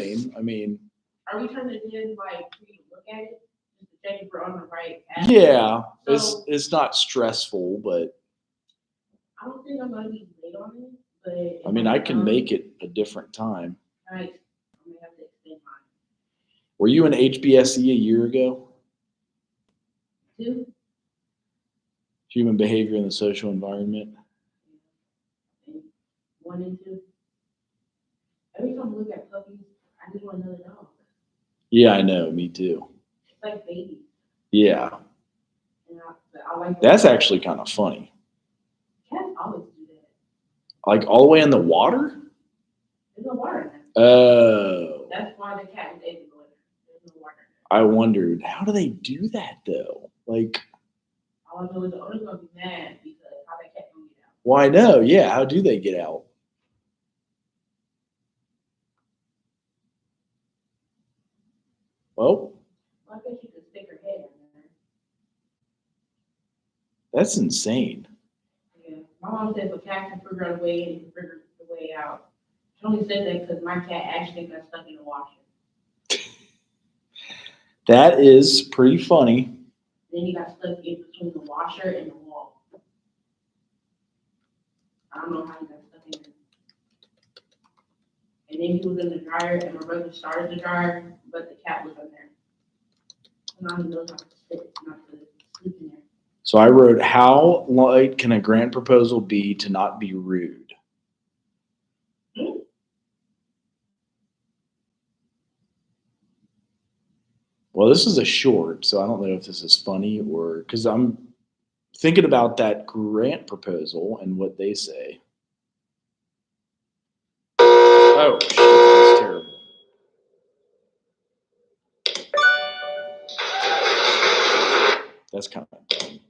I mean, Are we turning it in like for you to look at it? Just to check if we're on the right path? yeah, So it's not stressful, but I don't think I'm gonna be late on it, but I mean, I can make it a different time. Right. I'm gonna have to extend mine. Were you in HBSE a year ago? Two? Human behavior in the social environment. And 1 and 2. Every time I look at puppies, I just want another dog. Yeah, I know. Me too. It's like babies. Yeah, And I like that's actually kind of funny. cats always do that. Like all the way in the water. There's no water in there. Oh, That's why the cat was able to go in there. There's no water in I wondered how do they do that though? Like, there. All I know is the owner's gonna be mad because how that cat gonna get out. well, I know. Yeah, how do they get out? Well, Well, I guess you could stick her head in there. that's insane. Yeah. My mom said if a cat can figure out a way in, he can figure the way out. She only said that because my cat actually got stuck in the washer. That is pretty funny. Then he got stuck in between the washer and the wall. I don't know how he got stuck in there. And then he was in the dryer, and my brother started the dryer, but the cat was in there. So now he knows how to sit, not to sleep in there. So I wrote, how light can a grant proposal be to not be rude? Hmm? Well, this is a short, so I don't know if this is funny or because I'm thinking about that grant proposal and what they say. Oh, shit, that's terrible. That's kind of dumb.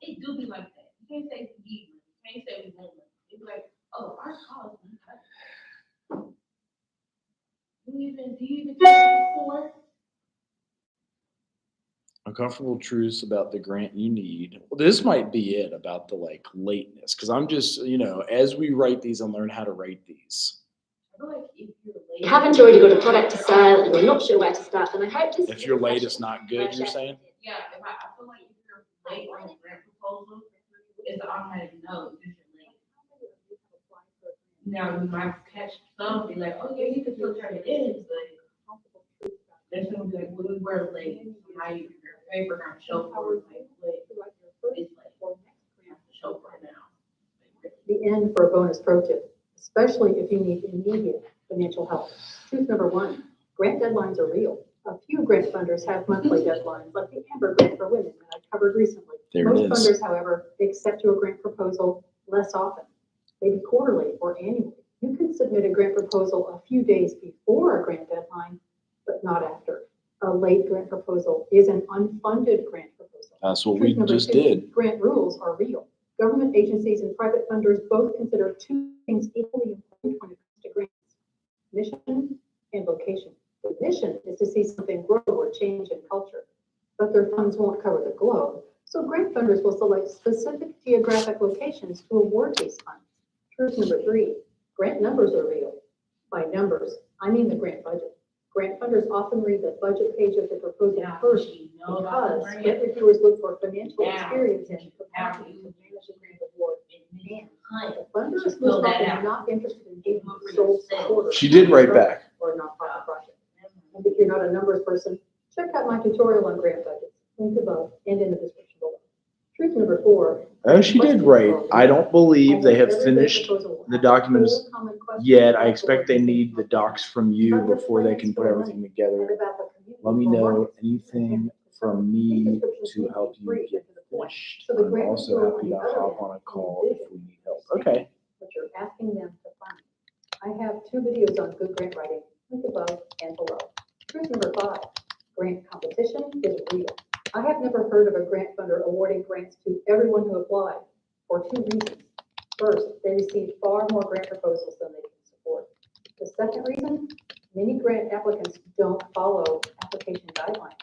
It do be like that. You can't say we need money. You can't say we want money. It be like, oh, our cause, we cut it. Do you even take it before? Uncomfortable truths about the grant you need. Well, this might be it about the like lateness because I'm just, as we write these and learn how to write these. I feel like if you're late, You haven't already got a product to sell and you're not sure where to start, then I hope this. If you're late, it's not good, you're saying? yeah, I feel like if you're late on a grant proposal, it's an automatic no if you're late. Now you might catch some be like, oh yeah, you can still turn it in, but there's gonna be like, well, we were late. Now your paper gonna show for it, like, it's late. You have to show for it now. The end for a bonus pro tip, especially if you need immediate financial help. Truth number one, grant deadlines are real. A few grant funders have monthly deadlines, like the Amber Grant for Women that I covered recently. There it Most is. funders, however, accept your grant proposal less often, maybe quarterly or annually. You can submit a grant proposal a few days before a grant deadline, but not after. A late grant proposal is an unfunded grant proposal. That's what we Truth number just two, did. grant rules are real. Government agencies and private funders both consider two things equally important when it comes to grants: mission and location. The mission is to see something grow or change in culture, but their funds won't cover the globe. So grant funders will select specific geographic locations to award these funds. Truth number three, grant numbers are real. By numbers, I mean the grant budget. Grant funders often read the budget page of the proposal first because grant reviewers look for financial experience and capacity to manage a grant award. And the funder is most often not interested in giving sole supporters. She did write back. Or nonprofit project. And if you're not a numbers person, check out my tutorial on grant budgets, link above and in the description below. Truth number four. Oh, she did write. I don't believe they have finished the documents yet. I expect they need the docs from you before they can put everything together. Let me know anything from me to help you get finished. I'm also happy to hop on a call if we need help. Okay. But you're asking them to fund. I have 2 videos on good grant writing, link above and below. Truth number 5, grant competition is real. I have never heard of a grant funder awarding grants to everyone who applied for 2 reasons. First, they received far more grant proposals than they can support. The second reason, many grant applicants don't follow application guidelines.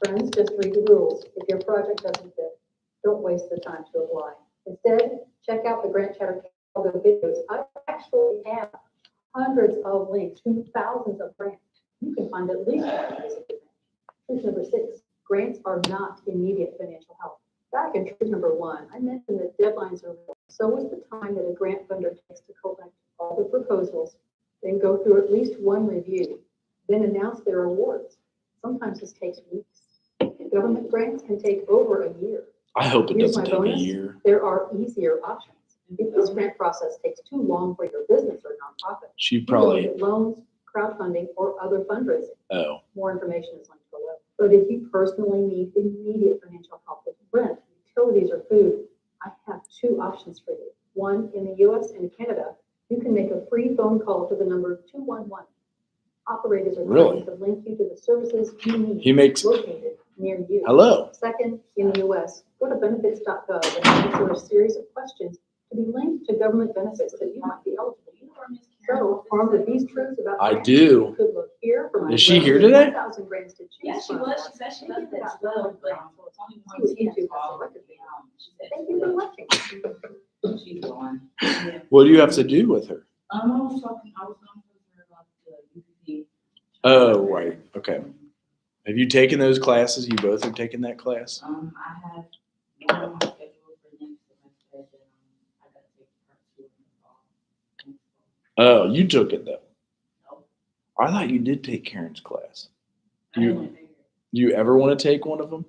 Friends, just read the rules. If your project doesn't fit, don't waste the time to apply. Instead, check out the Grant Chatter videos. I actually have hundreds of links to thousands of grants. You can find at least one basic advantage. Truth number 6, grants are not immediate financial help. Back in truth number 1, I mentioned that deadlines are real. So is the time that a grant funder takes to collect all the proposals, then go through at least one review, then announce their awards. Sometimes this takes weeks. Government grants can take over a year. I hope it Here's doesn't my take a bonus. year. There are easier options. If this grant process takes too long for your business or nonprofit, She you can probably, look at loans, crowdfunding, or other fundraising. oh, More information is linked below. But if you personally need immediate financial help with rent, utilities, or food, I have 2 options for you. One, in the US and Canada, you can make a free phone call to the number 211. Operators are Really? trying to link you to the services you need he makes, located near you. hello. Second, in the US, go to benefits.gov and answer a series of questions to be linked to government benefits that you might be eligible for. So, armed with these truths about I grants, do. you could look here for my Is she here today? 1,000 grants to choose Yeah, she from. was, she said she Maybe left at about 12, but it's only See one what team YouTube has call. selected for you. She said Thank you for watching. she's gone. Yeah. What do you have to do with her? I was talking to her about the UPD. Oh, right, okay. Have you taken those classes? You both have taken that class? I have one on my schedule for next semester, then I gotta take part 2 in the fall. Oh, you took it though. No. I thought you did take Karen's class. I didn't want to take it. Do you ever want to take one of them?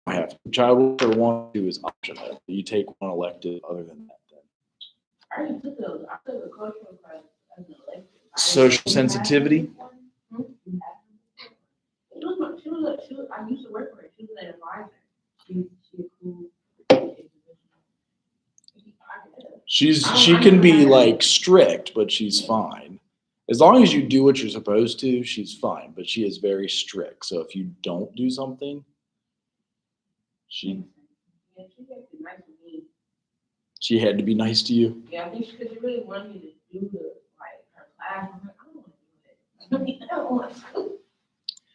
I have. Child welfare 1 and 2 is optional. You take one elective other than that then. I already took those. I took a cultural class as an elective. Social sensitivity? I used to work for her. She was an advisor. She's cool. She can be like strict, but she's fine. As long as you do what you're supposed to, she's fine. But she is very strict. So if you don't do something, she Yeah, she had to be nice to me. she had to be nice to you. Yeah, I think because she really wanted me to do her class. I'm like, I don't want to do it. I don't want to.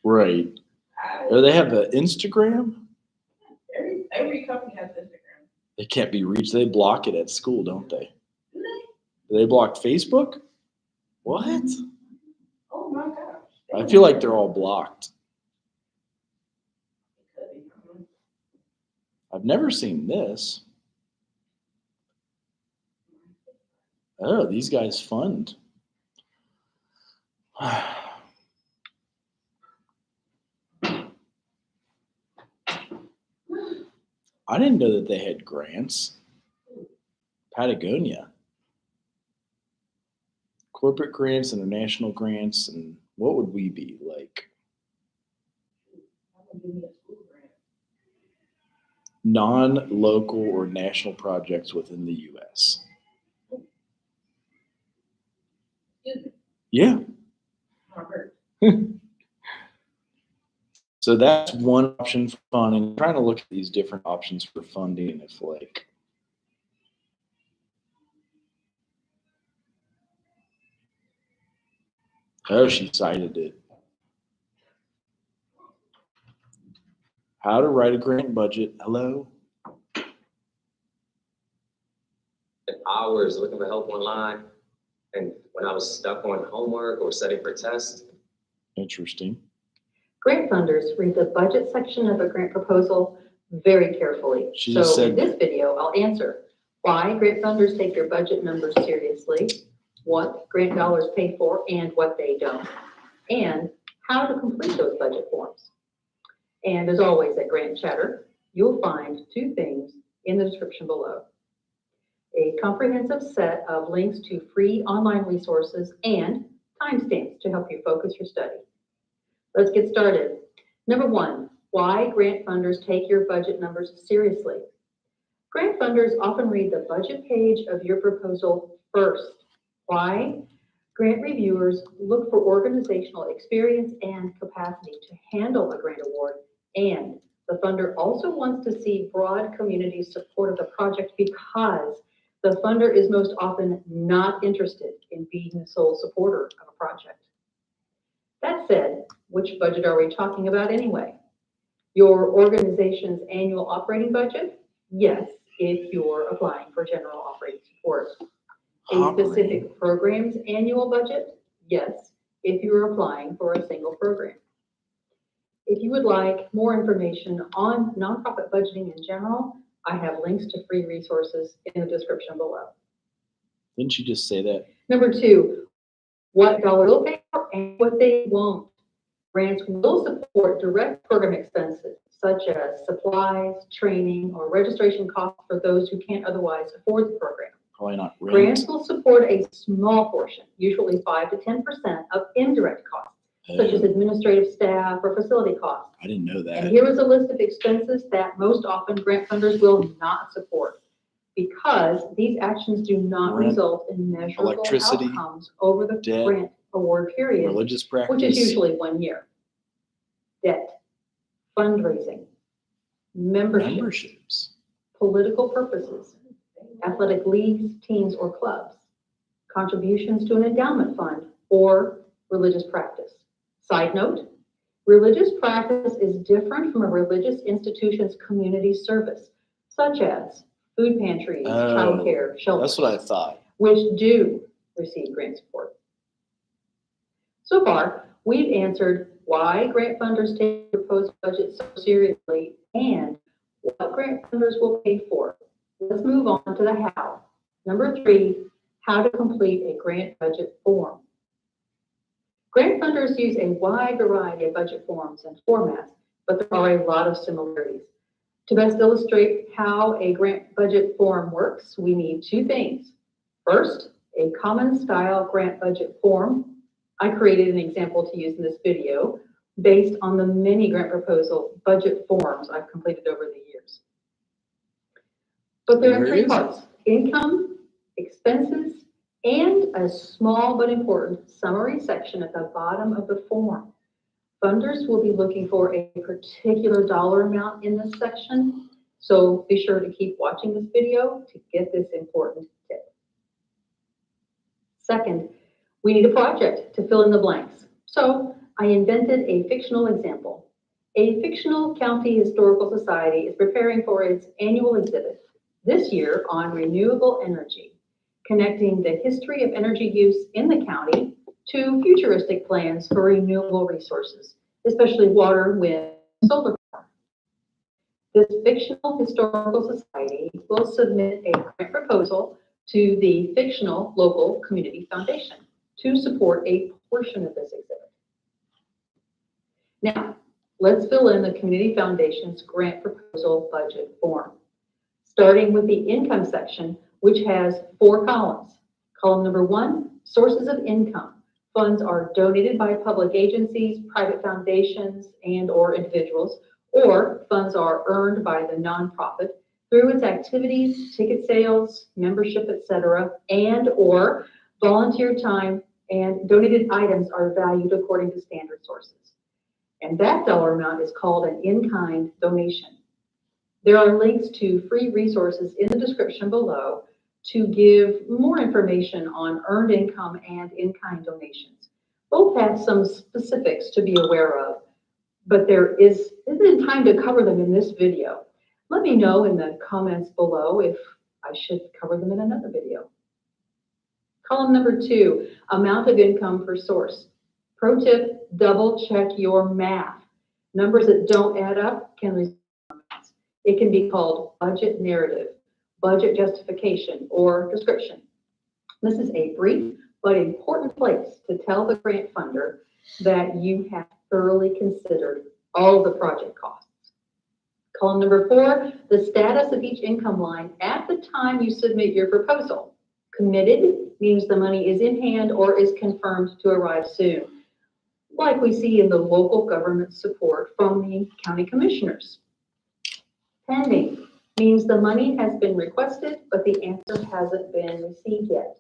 Right. Oh, they have the Instagram? Every company has Instagram. They can't be reached. They block it at school, don't they? Do they? Do they block Facebook? What? Oh my gosh. I feel like they're all blocked. I've never seen this. Oh, these guys fund. I didn't know that they had grants. Patagonia. Corporate grants, international grants, and what would we be like? Non-local or national projects within the U.S. Yeah. So that's one option for funding. I'm trying to look at these different options for funding. If like, oh, she cited it. How to write a grant budget. Hello. Hours looking for help online, and when I was stuck on homework or studying for tests. Interesting. Grant funders read the budget section of a grant proposal very carefully. She So just said- in this video, I'll answer why grant funders take their budget numbers seriously, what grant dollars pay for and what they don't, and how to complete those budget forms. And as always at Grant Chatter, you'll find 2 things in the description below: a comprehensive set of links to free online resources and timestamps to help you focus your study. Let's get started. Number 1, why grant funders take your budget numbers seriously. Grant funders often read the budget page of your proposal first. Why? Grant reviewers look for organizational experience and capacity to handle a grant award, and the funder also wants to see broad community support of the project because the funder is most often not interested in being the sole supporter of a project. That said, which budget are we talking about anyway? Your organization's annual operating budget? Yes, if you're applying for general operating support. A specific program's annual budget? Yes, if you're applying for a single program. If you would like more information on nonprofit budgeting in general, I have links to free resources in the description below. Didn't you just say that? Number 2, what dollar will pay for and what they won't. Grants will support direct program expenses such as supplies, training, or registration costs for those who can't otherwise afford the program. Probably not rent. Grants will support a small portion, usually 5 to 10% of indirect costs, such as administrative staff or facility costs. I didn't know And that. here is a list of expenses that most often grant funders will not support because these actions do not Rent, result in measurable electricity, outcomes over the debt, grant award period, Religious which is practice. usually 1 year. Debt, fundraising, Memberships. political purposes, athletic leagues, teams, or clubs, contributions to an endowment fund, or religious practice. Side note, religious practice is different from a religious institution's community service, such as food pantries, childcare, shelters. That's what I thought. Which do receive grant support. So far, we've answered why grant funders take the proposed budget so seriously and what grant funders will pay for. Let's move on to the how. Number 3, how to complete a grant budget form. Grant funders use a wide variety of budget forms and formats, but there are a lot of similarities. To best illustrate how a grant budget form works, we need 2 things. First, a common style grant budget form. I created an example to use in this video based on the many grant proposal budget forms I've completed over the years. But there are Where 3 is it? parts: income, expenses, and a small but important summary section at the bottom of the form. Funders will be looking for a particular dollar amount in this section, so be sure to keep watching this video to get this important tip. Second, we need a project to fill in the blanks. So I invented a fictional example. A fictional county historical society is preparing for its annual exhibit this year on renewable energy, connecting the history of energy use in the county to futuristic plans for renewable resources, especially water, wind, and solar power. This fictional historical society will submit a grant proposal to the fictional local community foundation to support a portion of this exhibit. Now, let's fill in the community foundation's grant proposal budget form, starting with the income section, which has 4 columns. Column number 1, sources of income. Funds are donated by public agencies, private foundations, and/or individuals, or funds are earned by the nonprofit through its activities, ticket sales, membership, etc., and/or volunteer time, and donated items are valued according to standard sources. And that dollar amount is called an in-kind donation. There are links to free resources in the description below to give more information on earned income and in-kind donations. Both have some specifics to be aware of, but there isn't time to cover them in this video. Let me know in the comments below if I should cover them in another video. Column number 2, amount of income per source. Pro tip, double check your math. Numbers that don't add up can result in amounts. It can be called budget narrative, budget justification, or description. This is a brief but important place to tell the grant funder that you have thoroughly considered all of the project costs. Column number 4, the status of each income line at the time you submit your proposal. Committed means the money is in hand or is confirmed to arrive soon, like we see in the local government support from the county commissioners. Pending means the money has been requested, but the answer hasn't been received yet,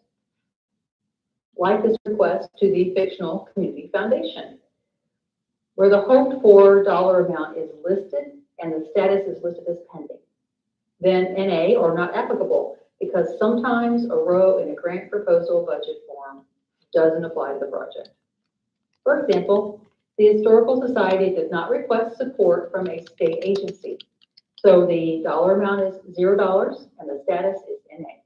like this request to the fictional community foundation, where the hoped for dollar amount is listed and the status is listed as pending. Then NA, or not applicable, because sometimes a row in a grant proposal budget form doesn't apply to the project. For example, the Historical Society did not request support from a state agency, so the dollar amount is $0 and the status is NA.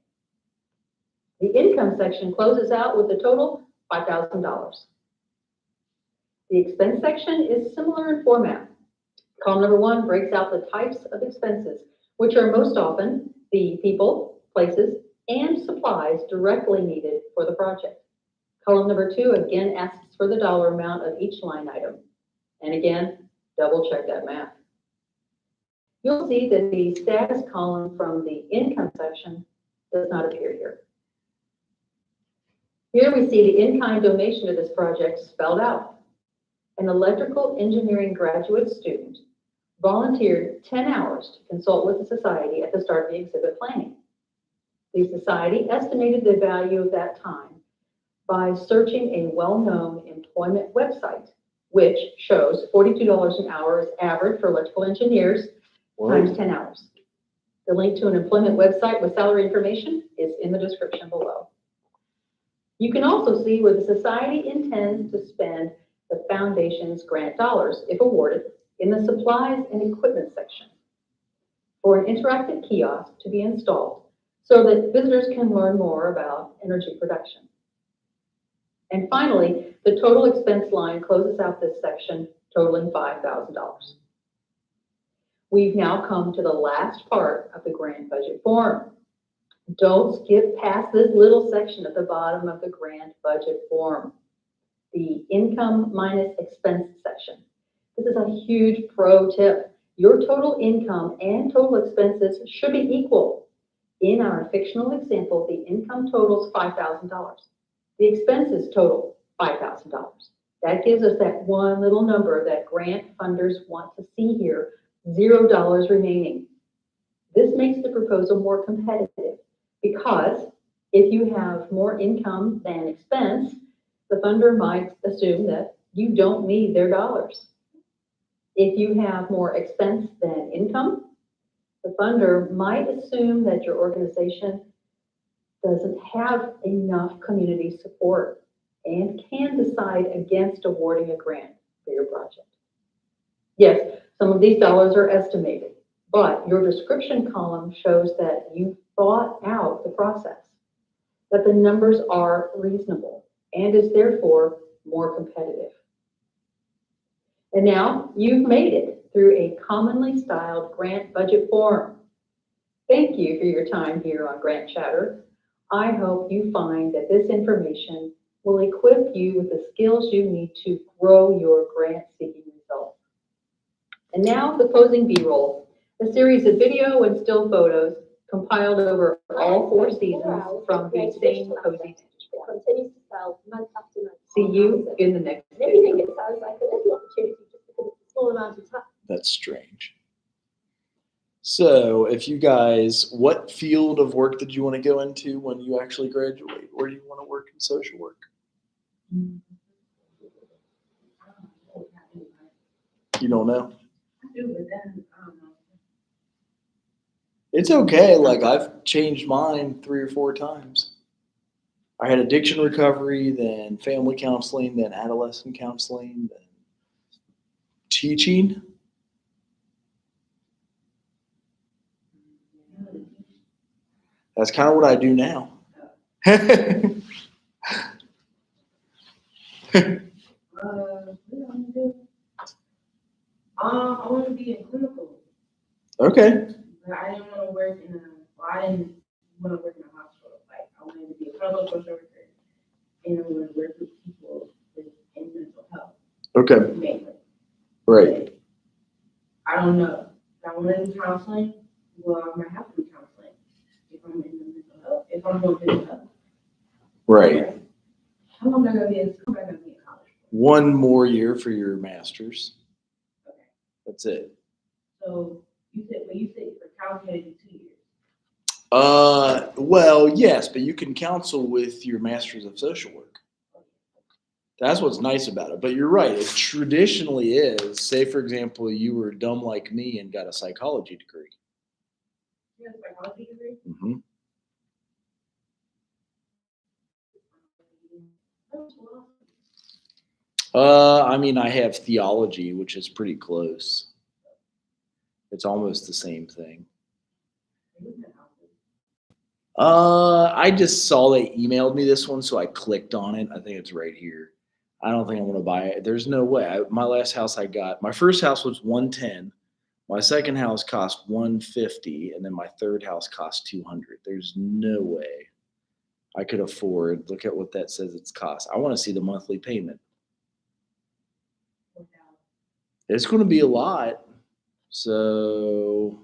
The income section closes out with a total $5,000. The expense section is similar in format. Column number 1 breaks out the types of expenses, which are most often the people, places, and supplies directly needed for the project. Column number 2 again asks for the dollar amount of each line item. And again, double check that math. You'll see that the status column from the income section does not appear here. Here we see the in-kind donation to this project spelled out. An electrical engineering graduate student volunteered 10 hours to consult with the society at the start of the exhibit planning. The society estimated the value of that time by searching a well-known employment website, which shows $42 an hour is average for electrical engineers times 10 hours. The link to an employment website with salary information is in the description below. You can also see where the society intends to spend the foundation's grant dollars, if awarded, in the supplies and equipment section for an interactive kiosk to be installed so that visitors can learn more about energy production. And finally, the total expense line closes out this section, totaling $5,000. We've now come to the last part of the grant budget form. Don't skip past this little section at the bottom of the grant budget form, the income minus expense section. This is a huge pro tip. Your total income and total expenses should be equal. In our fictional example, the income totals $5,000. The expenses total $5,000. That gives us that one little number that grant funders want to see here, $0 remaining. This makes the proposal more competitive because if you have more income than expense, the funder might assume that you don't need their dollars. If you have more expense than income, the funder might assume that your organization doesn't have enough community support and can decide against awarding a grant for your project. Yes, some of these dollars are estimated, but your description column shows that you thought out the process, that the numbers are reasonable and is therefore more competitive. And now you've made it through a commonly styled grant budget form. Thank you for your time here on Grant Chatter. I hope you find that this information will equip you with the skills you need to grow your grant-seeking results. And now the closing B-roll, a series of video and still photos compiled over all 4 seasons from the same cozy. It continues to sell month after month. See you in the next And everything video. it sounds like a little opportunity just because it's a small amount of time. That's strange. So if you guys, what field of work did you want to go into when you actually graduate? Or do you want to work in social work? You don't know? I do, but then, I don't know. It's okay. Like I've changed mine 3 or 4 times. I had addiction recovery, then family counseling, then adolescent counseling, then teaching. That's kind of what I do now. What do I want to do? I want to be in clinical, Okay. but I didn't want to work in a, well, I didn't want to work in a hospital. Like, I wanted to be a clinical social worker, and I wanted to work with people with in mental health, Okay. mainly. Right. I don't know. If I want to do counseling, well, I might have to do counseling if I'm in the mental health, if I'm doing mental health. Right. How long am I going to be in school? Am I going to be in college? 1 more year for your master's. Okay. That's it. So you said for counseling, you do 2 years. Well, yes, but you can counsel with your master's of social work. That's what's nice about it. But you're right. It traditionally is. Say, for example, you were dumb like me and got a psychology degree. You have a psychology degree? Mm-hmm. That's awesome. I mean, I have theology, which is pretty close. It's almost the same thing. I just saw they emailed me this one, so I clicked on it. I think it's right here. I don't think I'm gonna buy it. There's no way. My last house I got, my first house was 110. My second house cost 150, and then my third house cost 200. There's no way I could afford. Look at what that says it's cost. I want to see the monthly payment. It's going to be a lot. So,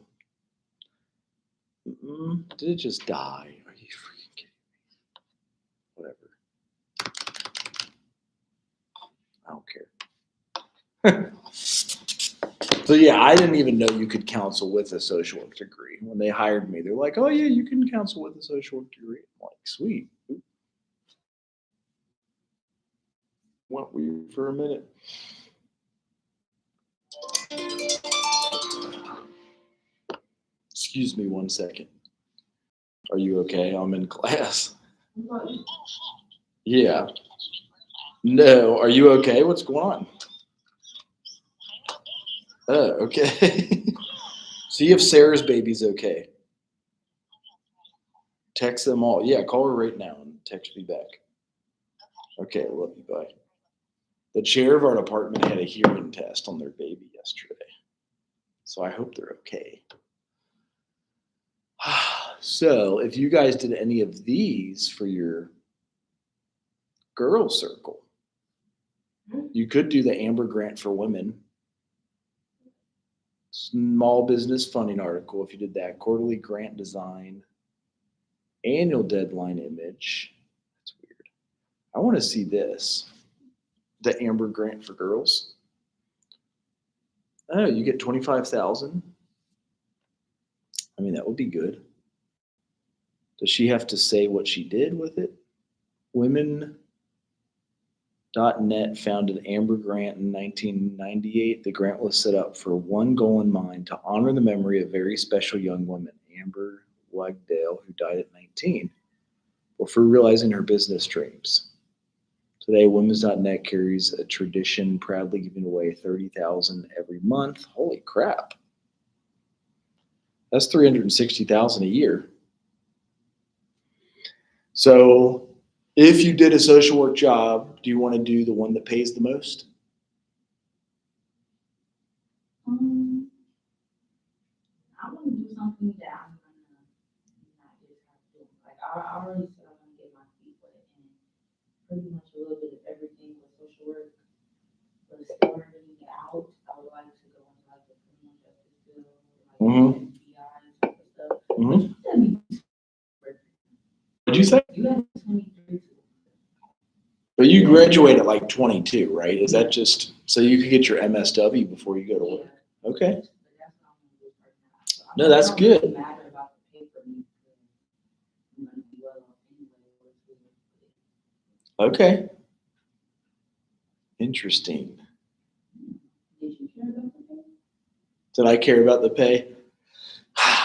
did it just die? Are you freaking kidding me? Whatever. I don't care. So yeah, I didn't even know you could counsel with a social work degree. When they hired me, they're like, "Oh yeah, you can counsel with a social work degree." I'm like, sweet. Went weird for a minute. Excuse me 1 second. Are you okay? I'm in class. Yeah. No, are you okay? What's going on? Oh, okay. See if Sarah's baby's okay. Text them all. Yeah, call her right now and text me back. Okay, love you. Bye. The chair of our department had a hearing test on their baby yesterday. So I hope they're okay. So if you guys did any of these for your girl circle, you could do the Amber Grant for Women. Small business funding article if you did that. Quarterly grant design. Annual deadline image. That's weird. I want to see this. The Amber Grant for girls. Oh, you get 25,000. I mean, that would be good. Does she have to say what she did with it? Women.net founded Amber Grant in 1998. The grant was set up for one goal in mind: to honor the memory of a very special young woman, Amber Wagdale, who died at 19, before realizing her business dreams. Today, Women's.net carries a tradition, proudly giving away 30,000 every month. Holy crap! That's 360,000 a year. So, if you did a social work job, do you want to do the one that pays the most? I want to do something that I'm gonna not just have to do. Like I already said I'm gonna get my feet wet and pretty much a little bit of everything with social work. But starting out, I would like to go into like the criminal justice field, like FBI type of stuff. Mm-hmm. What'd you say? You have 23 too. But you graduate at like 22, right? Is that just so you could get your MSW before you go to work? Okay. No, that's good. Okay. Interesting. Did I care about the pay?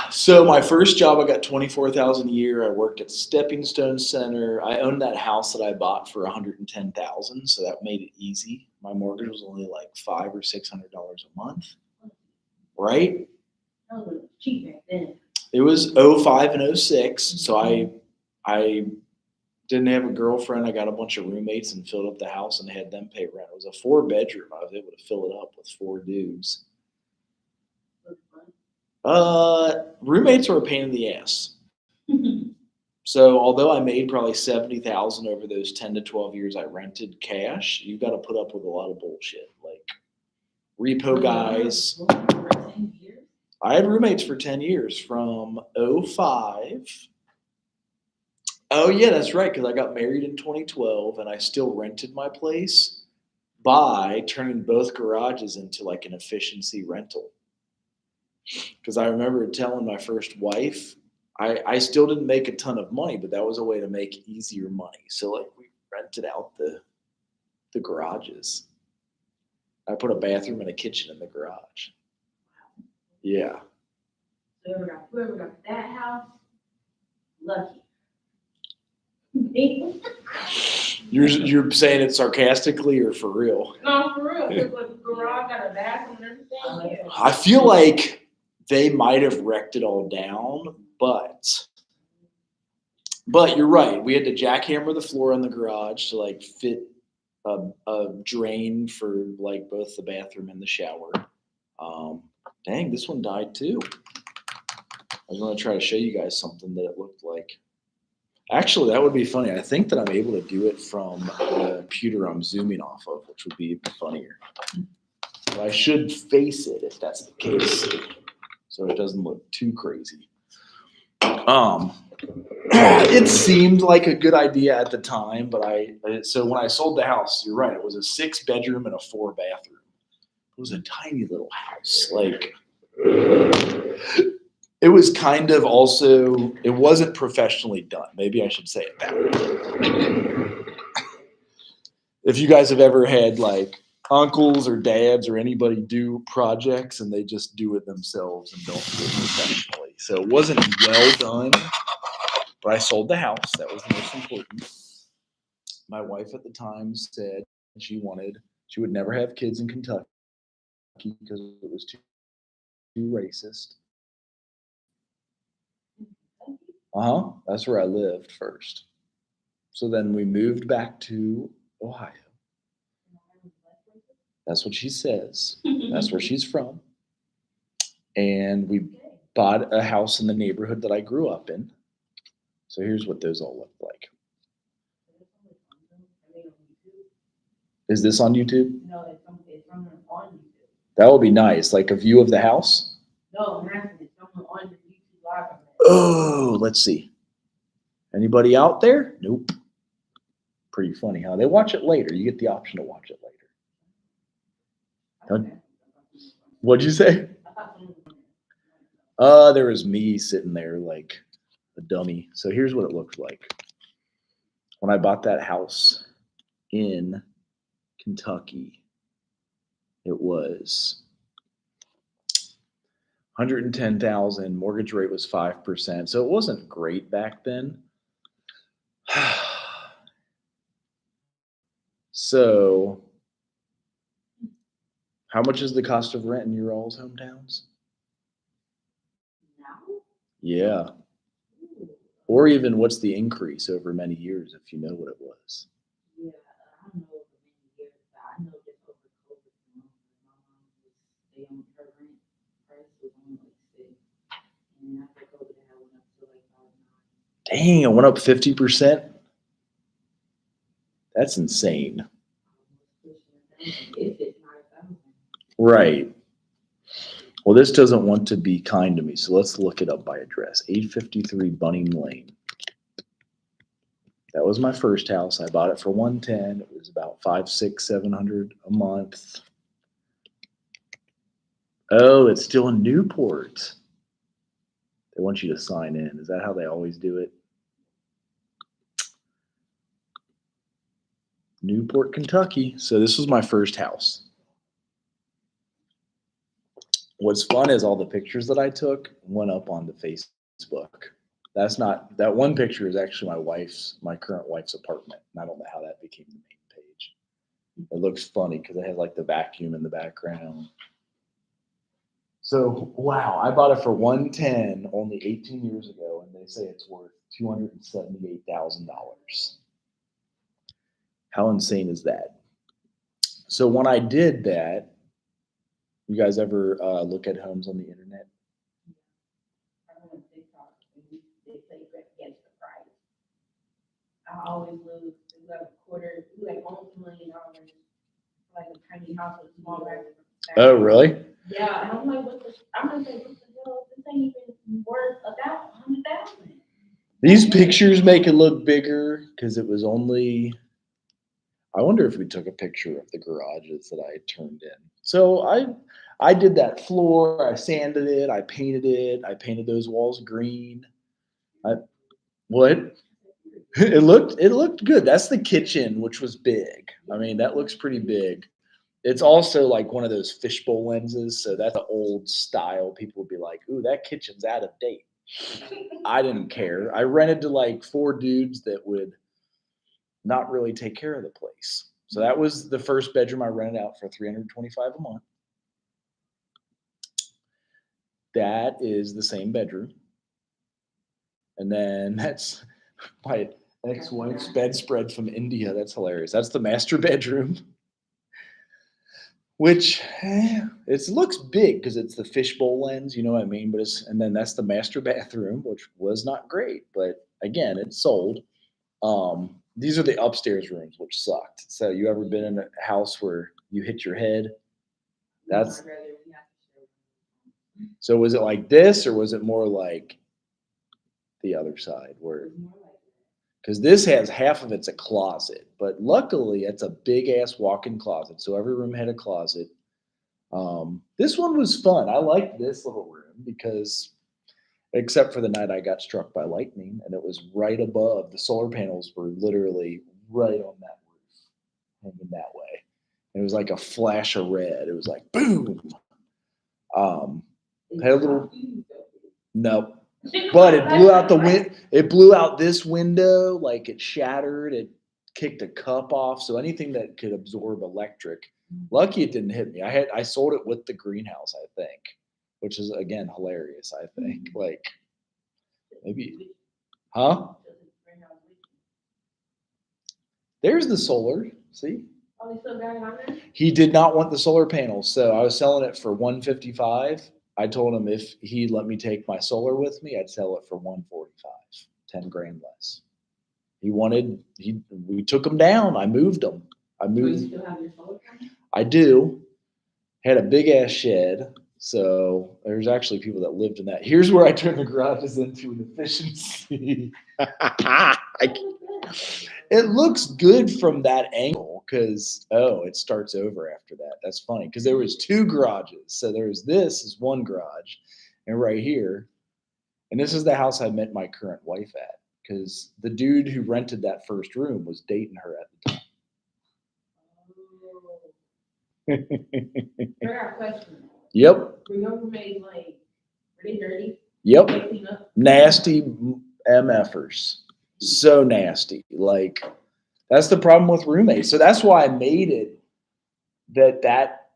So my first job, I got 24,000 a year. I worked at Stepping Stone Center. I owned that house that I bought for 110,000, so that made it easy. My mortgage was only like $500 or $600 a month, right? That was cheap back then. It was 05 and 06, so I didn't have a girlfriend. I got a bunch of roommates and filled up the house and had them pay rent. It was a 4-bedroom. I was able to fill it up with 4 dudes. Roommates were a pain in the ass. So although I made probably 70,000 over those 10 to 12 years I rented cash, you got to put up with a lot of bullshit, like repo guys. I had roommates for 10 years from 05. Oh yeah, that's right, because I got married in 2012 and I still rented my place by turning both garages into like an efficiency rental. Because I remember telling my first wife, I still didn't make a ton of money, but that was a way to make easier money. So like we rented out the garages. I put a bathroom and a kitchen in the garage. Yeah. Whoever got that house, lucky. You're saying it sarcastically or for real? No, for real. Because the garage got a bathroom and everything. Yeah. I feel like they might have wrecked it all down, but But you're right. We had to jackhammer the floor in the garage to like fit a drain for like both the bathroom and the shower. Dang, this one died too. I was going to try to show you guys something that it looked like. Actually, that would be funny. I think that I'm able to do it from the computer I'm zooming off of, which would be even funnier. But I should face it if that's the case, so it doesn't look too crazy. It seemed like a good idea at the time, but so when I sold the house, you're right, it was a 6-bedroom and a 4-bathroom. It was a tiny little house. Like, it was kind of also, it wasn't professionally done. Maybe I should say it that way. If you guys have ever had like uncles or dads or anybody do projects and they just do it themselves and don't do it professionally. So it wasn't well done, but I sold the house. That was the most important. My wife at the time said she would never have kids in Kentucky because it was too racist. That's where I lived first. So then we moved back to Ohio. That's what she says. That's where she's from. And we bought a house in the neighborhood that I grew up in. So here's what those all look like. Is this on YouTube? No, it's someone on YouTube. That would be nice, like a view of the house. No, I'm asking, it's someone on your YouTube live. Oh, let's see. Anybody out there? Nope. Pretty funny, huh? They watch it later. You get the option to watch it later. What'd you say? There was me sitting there like a dummy. So here's what it looked like. When I bought that house in Kentucky, it was $110,000. Mortgage rate was 5%. So it wasn't great back then. So how much is the cost of rent in your all's hometowns? Now? Yeah. Or even what's the increase over many years if you know what it was? Yeah, I don't know for many years, but I know just over COVID, my mom was staying, her rent price was only like 6. And after COVID, it went up to like 5.9. Dang, it went up 50%. That's insane. If it's not 1,000. Right. Well, this doesn't want to be kind to me, so let's look it up by address. 853 Bunning Lane. That was my first house. I bought it for $110,000. It was about $500, $600, $700 a month. Oh, it's still in Newport. They want you to sign in. Is that how they always do it? Newport, Kentucky. So this was my first house. What's fun is all the pictures that I took went up on the Facebook. That one picture is actually my current wife's apartment. And I don't know how that became the main page. It looks funny because it has like the vacuum in the background. So, wow, I bought it for $110,000 only 18 years ago, and they say it's worth $278,000. How insane is that? So when I did that, you guys ever look at homes on the internet? I don't know if they talk, they say against the price. I always lose, we got almost $1 million, like a tiny house with a small back. Oh, really? Yeah, and I'm like, I'm gonna say, what the hell, this ain't even worth $100,000. These pictures make it look bigger because it was only, I wonder if we took a picture of the garages that I turned in. So I did that floor, I sanded it, I painted those walls green. What? It looked good. That's the kitchen, which was big. I mean, that looks pretty big. It's also like one of those fishbowl lenses, so that's an old style. People would be like, ooh, that kitchen's out of date. I didn't care. I rented to like 4 dudes that would not really take care of the place. So that was the first bedroom I rented out for $325 a month. That is the same bedroom. And then My ex-wife's bedspread from India. That's hilarious. That's the master bedroom, which it looks big because it's the fishbowl lens, you know what I mean? But and then that's the master bathroom, which was not great, but again, it sold. These are the upstairs rooms, which sucked. So you ever been in a house where you hit your head? That's so was it like this or was it more like the other side where because this has half of it's a closet, but luckily it's a big ass walk-in closet. So every room had a closet. This one was fun. I liked this little room because except for the night I got struck by lightning and it was right above. The solar panels were literally right on that roof, hanging that way. It was like a flash of red. It was like boom. Had a little no, but it blew out the wind. It blew out this window, like it shattered. It kicked a cup off. So anything that could absorb electric. Lucky it didn't hit me. I sold it with the greenhouse, I think, which is again hilarious. I think like maybe, huh? There's the solar. See, he did not want the solar panels, so I was selling it for $155. I told him if he let me take my solar with me, I'd sell it for $145, 10 grand less. We took him down. I moved him. You still have your solar panel? I do. Had a big ass shed. So there's actually people that lived in that. Here's where I turned the garages into an efficiency. It looks good from that angle because, it starts over after that. That's funny because there was 2 garages. So this is one garage and right here. And this is the house I met my current wife at because the dude who rented that first room was dating her at the time. I got a question. Yep. Were your roommates like, were they dirty? Yep. They clean up? Nasty MFers. So nasty. Like, that's the problem with roommates. So that's why I made it that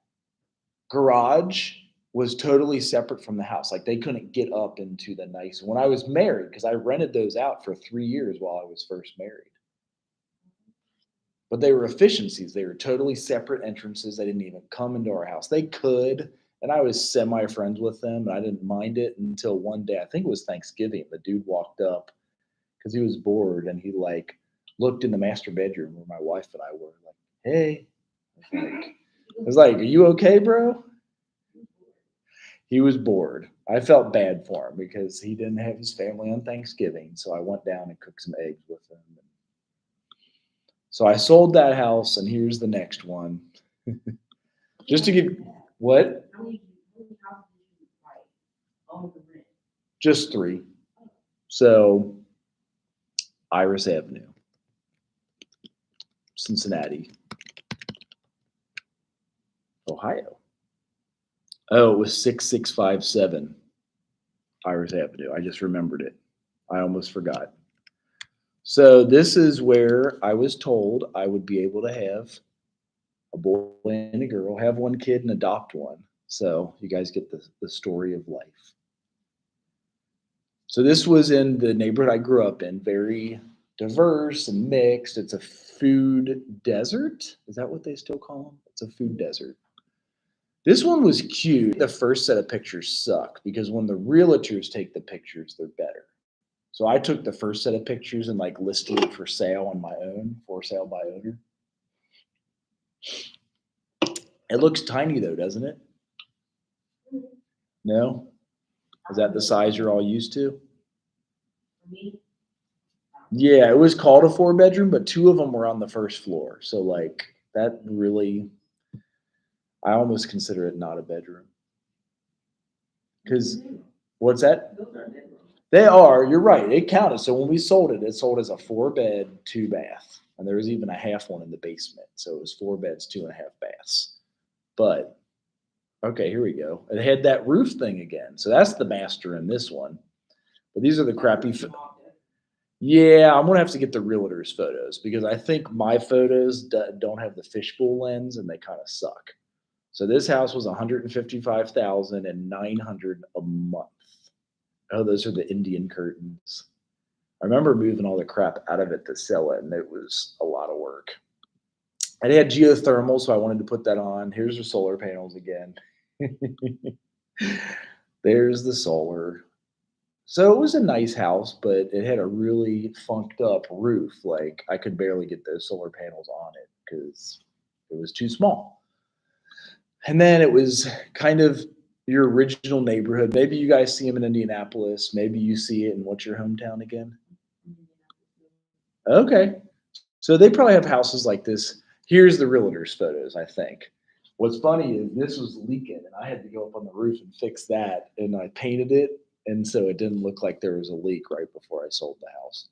garage was totally separate from the house. Like, they couldn't get up into the nice. When I was married, because I rented those out for 3 years while I was first married. But they were efficiencies. They were totally separate entrances. They didn't even come into our house. They could. And I was semi-friends with them, and I didn't mind it until one day, I think it was Thanksgiving, the dude walked up because he was bored, and he, like, looked in the master bedroom where my wife and I were, like, hey. I was like, are you okay, bro? He was bored. I felt bad for him because he didn't have his family on Thanksgiving, so I went down and cooked some eggs with him. So I sold that house, and here's the next one. Just to give, what? How many houses did you like own for rent? Just 3. So Iris Avenue, Cincinnati, Ohio. Oh, it was 6657 Iris Avenue. I just remembered it. I almost forgot. So this is where I was told I would be able to have a boy and a girl, have 1 kid and adopt 1. So you guys get the story of life. So this was in the neighborhood I grew up in, very diverse and mixed. It's a food desert. Is that what they still call them? It's a food desert. This one was cute. The first set of pictures suck because when the realtors take the pictures, they're better. So I took the first set of pictures and like listed it for sale on my own, for sale by owner. It looks tiny though, doesn't it? No? Is that the size you're all used to? For me? Yeah, it was called a 4-bedroom, but 2 of them were on the first floor. So like that really, I almost consider it not a bedroom. Because what's that? Those are bedrooms. They are, you're right. It counted. So when we sold it, it sold as a 4-bed, 2-bath. And there was even a half one in the basement. So it was 4 beds, 2.5 baths. But okay, here we go. It had that roof thing again. So that's the master in this one. But these are the crappy. Yeah, I'm going to have to get the realtor's photos because I think my photos don't have the fishbowl lens and they kind of suck. So this house was $155,900 a month. Oh, those are the Indian curtains. remember moving all the crap out of it to sell it, and it was a lot of work. And it had geothermal, so I wanted to put that on. Here's the solar panels again. There's the solar. So it was a nice house, but it had a really funked up roof. Like I could barely get those solar panels on it because it was too small. And then it was kind of your original neighborhood. Maybe you guys see them in Indianapolis. Maybe you see it in what's your hometown again? Okay. So they probably have houses like this. Here's the realtor's photos, I think. What's funny is this was leaking, and I had to go up on the roof and fix that, and I painted it, and so it didn't look like there was a leak right before I sold the house.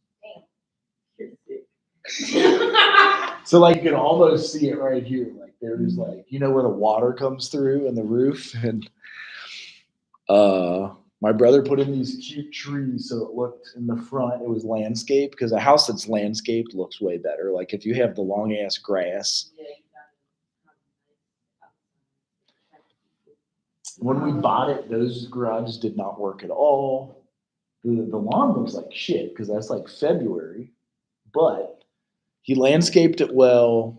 So like you can almost see it right here. Like there's like, you know where the water comes through in the roof, and my brother put in these cute trees so it looked in the front, it was landscape, because a house that's landscaped looks way better. Like if you have the long ass grass. When we bought it, those garages did not work at all. The lawn looks like shit because that's like February, but he landscaped it well.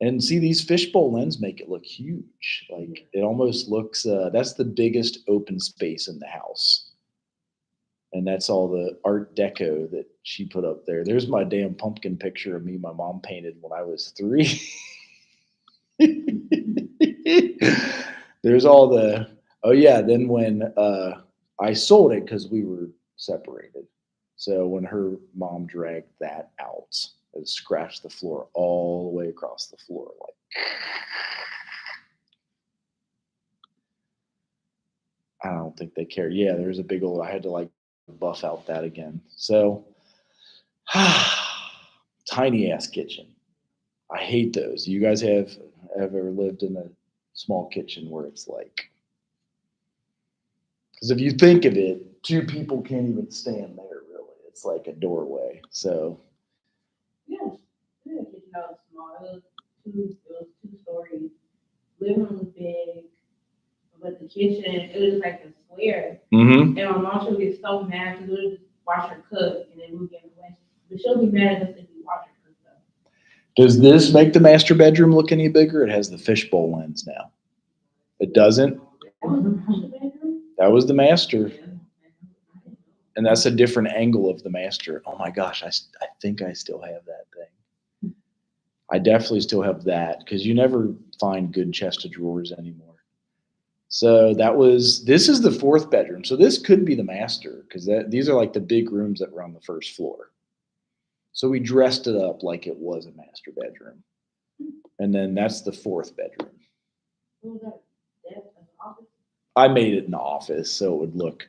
And see, these fishbowl lens make it look huge. Like it almost looks, that's the biggest open space in the house. And that's all the art deco that she put up there. There's my damn pumpkin picture of me my mom painted when I was 3. There's all the, oh yeah, then when I sold it because we were separated. So when her mom dragged that out, it scratched the floor all the way across the floor. Like, I don't think they care. Yeah, there's a big old, I had to like buff out that again. So tiny ass kitchen. I hate those. You guys have ever lived in a small kitchen where it's like, because if you think of it, 2 people can't even stand there really. It's like a doorway. So Yeah, kitchen was small. It was 2 stories. Living room was big, but the kitchen, it was like a square. And my mom, she'll get so mad because we would just watch her cook and then we'll get away. But she'll be mad at us if we watch her cook stuff. does this make the master bedroom look any bigger? It has the fishbowl lens now. It doesn't? That was the master. And that's a different angle of the master. Oh my gosh, I think I still have that thing. I definitely still have that because you never find good chest of drawers anymore. So this is the 4th bedroom. So this could be the master because these are like the big rooms that were on the 1st floor. So we dressed it up like it was a master bedroom. And then that's the 4th bedroom. I made it an office so it would look,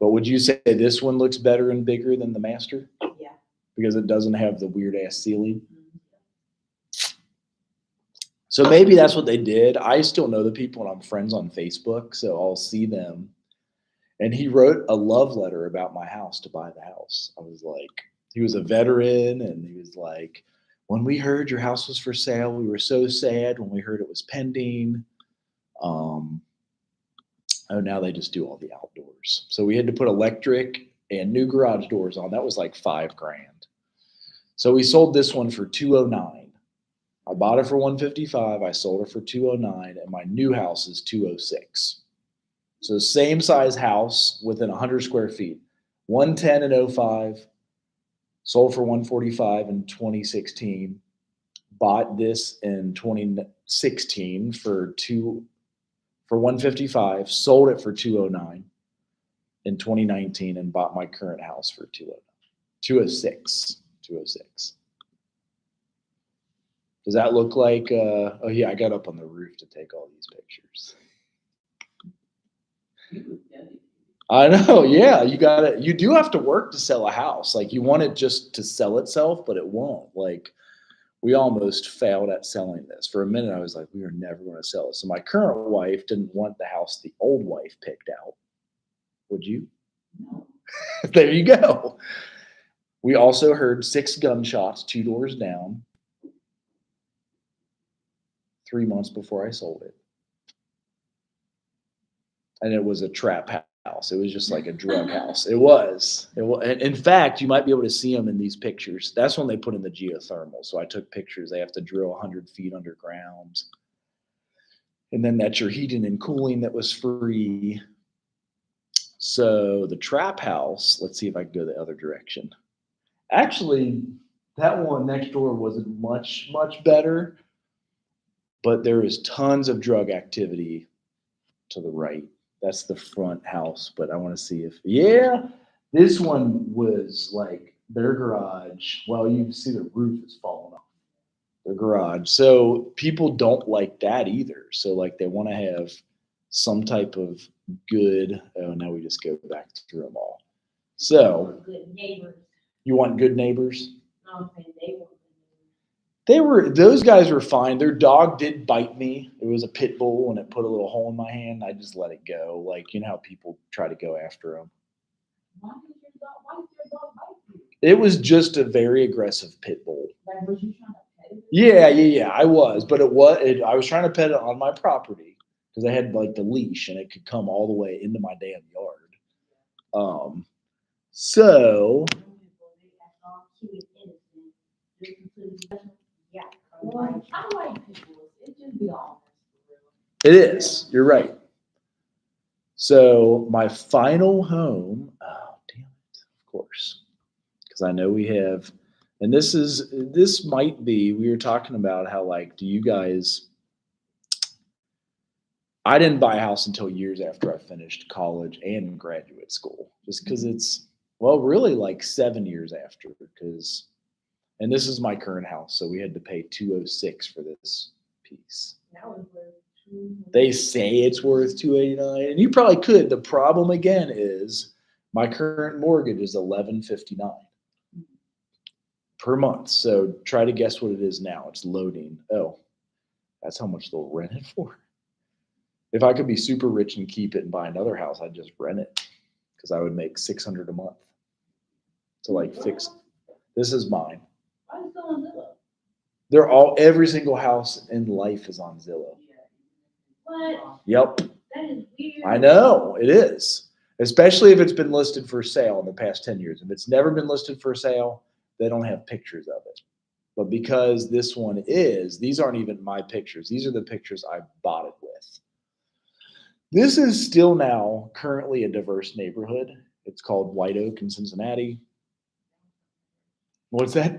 but would you say this one looks better and bigger than the master? Yeah. Because it doesn't have the weird ass ceiling? So maybe that's what they did. I still know the people and I'm friends on Facebook, so I'll see them. And he wrote a love letter about my house to buy the house. I was like, he was a veteran and he was like, when we heard your house was for sale, we were so sad when we heard it was pending. Oh, now they just do all the outdoors. So we had to put electric and new garage doors on. That was like $5,000. So we sold this one for $209. I bought it for $155. I sold it for $209, and my new house is $206. So same size house within 100 square feet. 110 in 2005, sold for $145 in 2016. Bought this in 2016 for $155, sold it for $209 in 2019, and bought my current house for $206. Does that look like? Oh yeah, I got up on the roof to take all these pictures. I know, yeah. You do have to work to sell a house. Like you want it just to sell itself, but it won't. Like we almost failed at selling this. For a minute, I was like, we are never going to sell it. So my current wife didn't want the house the old wife picked out. Would you? No. There you go. We also heard 6 gunshots 2 doors down 3 months before I sold it. And it was a trap house. It was just like a drug house. It was. In fact, you might be able to see them in these pictures. That's when they put in the geothermal. So I took pictures. They have to drill 100 feet underground. And then that's your heating and cooling that was free. So the trap house, let's see if I can go the other direction. Actually, that one next door wasn't much better, but there is tons of drug activity to the right. That's the front house, but I want to see if, yeah, this one was like their garage. Well, you can see the roof is falling off their garage. So people don't like that either. So like they want to have some type of good, oh, now we just go back through them all. So Good neighbors. you want good neighbors? No, I'm saying they want Those guys were fine. Their dog did bite me. It was a pit bull and it put a little hole in my hand. I just let it go. Like, you know how people try to go after them. why did your dog bite you? It was just a very aggressive pit bull. Like, was you trying to pet it? Yeah, I was. But I was trying to pet it on my property because I had like the leash and it could come all the way into my damn yard. So Yeah. Well, I like people. It just be all. it is. You're right. So my final home, oh, damn it, of course. Because I know we have, and this might be, we were talking about how like, do you guys, I didn't buy a house until years after I finished college and graduate school, just because it's, well, really like 7 years after, because, and this is my current house, so we had to pay $206 for this piece. That was worth $200. They say it's worth $289, and you probably could. The problem again is my current mortgage is $1159 per month. So try to guess what it is now. It's loading. Oh, that's how much they'll rent it for. If I could be super rich and keep it and buy another house, I'd just rent it because I would make $600 a month to like fix. This is mine. Why is it on Zillow? They're all, every single house in life is on Zillow. What? Yep. That is weird. I know it is, especially if it's been listed for sale in the past 10 years. If it's never been listed for sale, they don't have pictures of it. But because this one is, these aren't even my pictures. These are the pictures I bought it with. This is still now currently a diverse neighborhood. It's called White Oak in Cincinnati. What's that?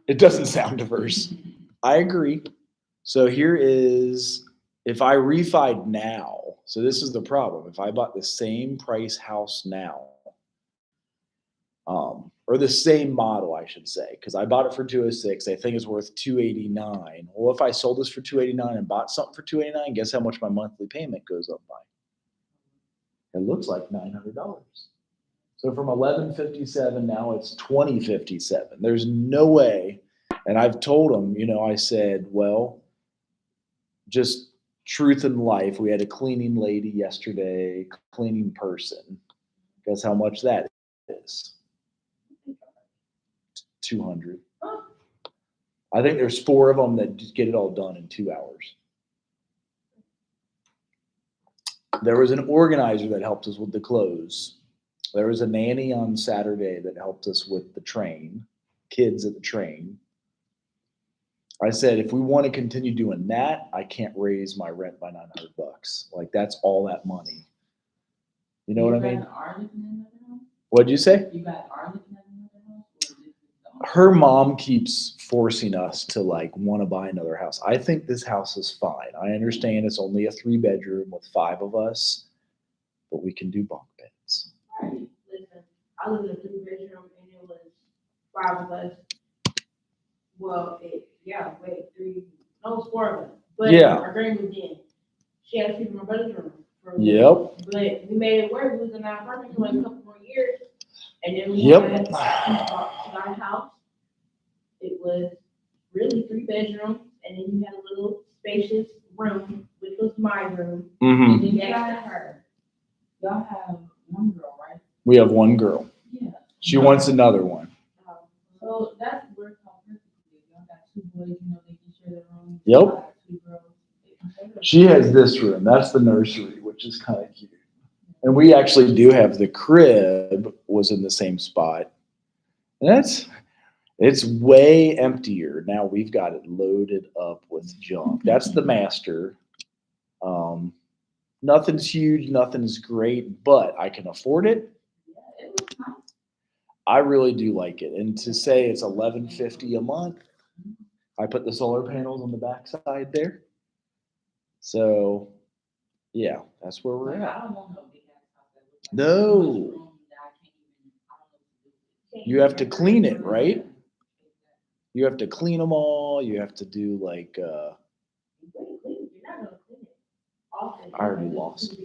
It doesn't sound diverse. I agree. So here is, if I refied now, so this is the problem. If I bought the same price house now, or the same model, I should say, because I bought it for $206. I think it's worth $289. Well, if I sold this for $289 and bought something for $289, guess how much my monthly payment goes up by? It looks like $900. So from $1,157 now it's $2,057. There's no way. And I've told them, I said, well, just truth in life. We had a cleaning lady yesterday, cleaning person. Guess how much that is? $200. I think there's 4 of them that just get it all done in 2 hours. There was an organizer that helped us with the clothes. There was a nanny on Saturday that helped us with the train, kids at the train. I said, if we want to continue doing that, I can't raise my rent by $900. Like, that's all that money. You know what I mean? What'd you say? You got Arlington in another house? Or is it just Her mom keeps forcing us to like want to buy another house. I think this house is fine. I understand it's only a 3-bedroom with 5 of us, but we can do bunk beds. Right. Listen, I lived in a 3-bedroom and it was 5 of us. Well, 3. No, it was 4 of us. But Yeah. our grand moved in. She had to sleep in my brother's room. Yep. But we made it work. We was in our apartment for like a couple more years. And then we Yep. got a house. It was really 3 bedrooms. And then you had a little spacious room, which was my room. Mm-hmm. And then next to her. Y'all have one girl, right? We have 1 girl. Yeah. She wants another one. So that's worked out perfectly. Y'all got 2 boys, they can share their room. Yep. 2 girls. They can share their room. She has this room. That's the nursery, which is kind of cute. And we actually do have the crib was in the same spot. And it's way emptier. Now we've got it loaded up with junk. That's the master. Nothing's huge, nothing's great, but I can afford it. Yeah, it was nice. I really do like it. And to say it's $11.50 a month, I put the solar panels on the backside there. So yeah, that's where we're Like, at. I don't want no big ass house that looks like No. so much room that I can't even, I don't know what to do. You have to clean it, right? You have to clean them all. You have to do like You're not gonna clean it often. I already lost